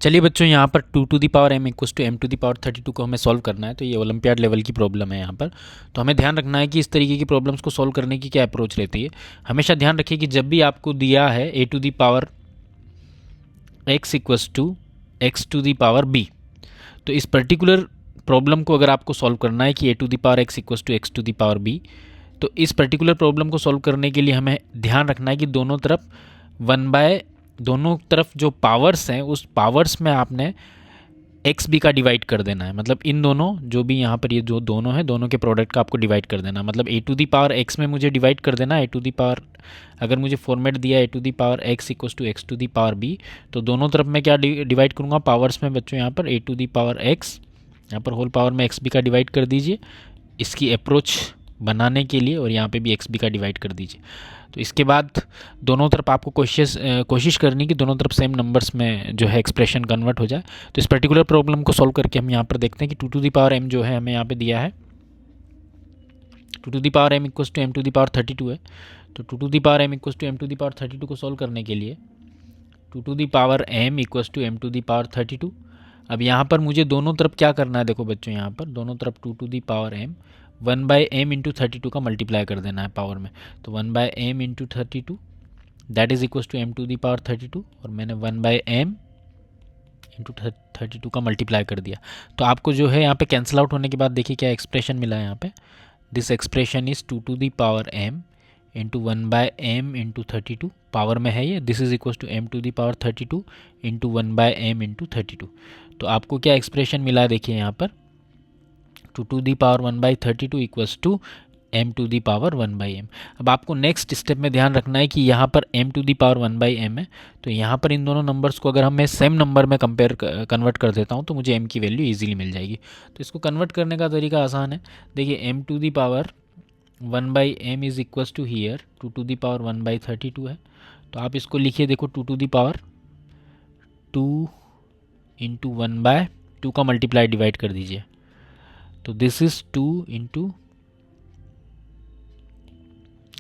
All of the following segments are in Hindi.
चलिए बच्चों, यहाँ पर 2m = m32 को हमें सॉल्व करना है। तो ये ओलंपियाड लेवल की प्रॉब्लम है यहाँ पर। तो हमें ध्यान रखना है कि इस तरीके की प्रॉब्लम्स को सॉल्व करने की क्या अप्रोच रहती है। हमेशा ध्यान रखिए कि जब भी आपको दिया है a⁻x=x⁵b, तो इस पर्टिकुलर प्रॉब्लम को अगर आपको सॉल्व करना है कि a⁻x=x⁵b, तो इस पर्टिकुलर प्रॉब्लम को सॉल्व करने के लिए हमें ध्यान रखना है कि दोनों तरफ जो पावर्स हैं उस पावर्स में आपने एक्स बी का डिवाइड कर देना है। मतलब इन दोनों जो भी यहाँ पर ये जो दोनों हैं, दोनों के प्रोडक्ट का आपको डिवाइड कर देना है। मतलब a⁻x में मुझे डिवाइड कर देना है अगर मुझे फॉर्मेट दिया a⁻x=x⁵b, तो दोनों तरफ मैं क्या डिवाइड करूँगा पावर्स में बच्चों। यहाँ पर a⁻x, यहाँ पर होल पावर में एक्स बी का डिवाइड कर दीजिए इसकी अप्रोच बनाने के लिए, और यहाँ पे भी एक्स बी का डिवाइड कर दीजिए। तो इसके बाद दोनों तरफ आपको कोशिश करनी कि दोनों तरफ सेम नंबर्स में जो है एक्सप्रेशन कन्वर्ट हो जाए। तो इस पर्टिकुलर प्रॉब्लम को सॉल्व करके हम यहाँ पर देखते हैं कि 2m जो है हमें यहाँ पे दिया है 2m = m32 है। तो 2m = m32 को सॉल्व करने के लिए 2m = m32। अब यहाँ पर मुझे दोनों तरफ क्या करना है, देखो बच्चों, यहाँ पर दोनों तरफ 2m 1/m × 32 का मल्टीप्लाई कर देना है पावर में। तो 1/m × 32 that is equal to m⁻32, और मैंने 1/m × 32 का मल्टीप्लाई कर दिया। तो आपको जो है यहाँ पे कैंसिल आउट होने के बाद देखिए क्या एक्सप्रेशन मिला है यहाँ पे। This expression is 2m × 1/m × 32, power में है ये। This is equal to m⁻32 × 1/m × 32। तो आपको क्या एक्सप्रेशन मिला है देखिए यहाँ पर 2m⁻1/32 = m⁻1/m। अब आपको नेक्स्ट स्टेप में ध्यान रखना है कि यहाँ पर m⁻1/m है, तो यहाँ पर इन दोनों नंबर्स को अगर मैं सेम नंबर में कन्वर्ट कर देता हूँ तो मुझे m की वैल्यू इजीली मिल जाएगी। तो इसको कन्वर्ट करने का तरीका आसान है। देखिए m⁻1/m is equal to here 2m1/32 है। तो आप इसको लिखिए, देखो 2 × 1/2 का मल्टीप्लाई डिवाइड कर दीजिए। तो दिस इज 2 ×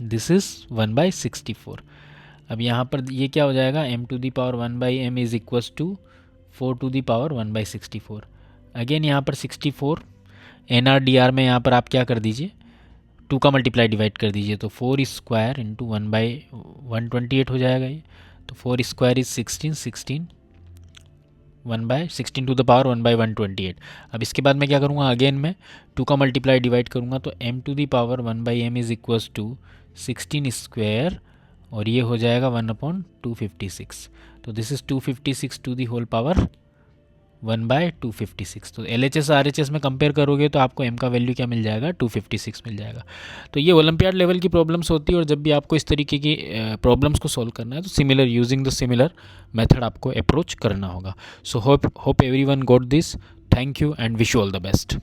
दिस इज 1/64। अब यहाँ पर ये क्या हो जाएगा, m⁻1/m is equal to 4⁻1/64। Again यहाँ पर 64 NRDR में यहाँ पर आप क्या कर दीजिए 2 का मल्टीप्लाई डिवाइड कर दीजिए। तो 4² × 1/128 हो जाएगा ये। तो 4² इज 16 1/16 टू द पावर 1/128। अब इसके बाद मैं क्या करूँगा, अगेन मैं 2 का मल्टीप्लाई डिवाइड करूँगा। तो m⁻1/m इज इक्वल टू 16², और ये हो जाएगा 1/256। तो this is 256 to the whole power 1/256। तो LHS RHS में कंपेयर करोगे तो आपको m का वैल्यू क्या मिल जाएगा, 256 मिल जाएगा। तो ये ओलंपियाड लेवल की प्रॉब्लम्स होती है, और जब भी आपको इस तरीके की प्रॉब्लम्स को सॉल्व करना है तो यूजिंग द सिमिलर मेथड आपको अप्रोच करना होगा। So hope everyone got this. Thank you and wish you all the best.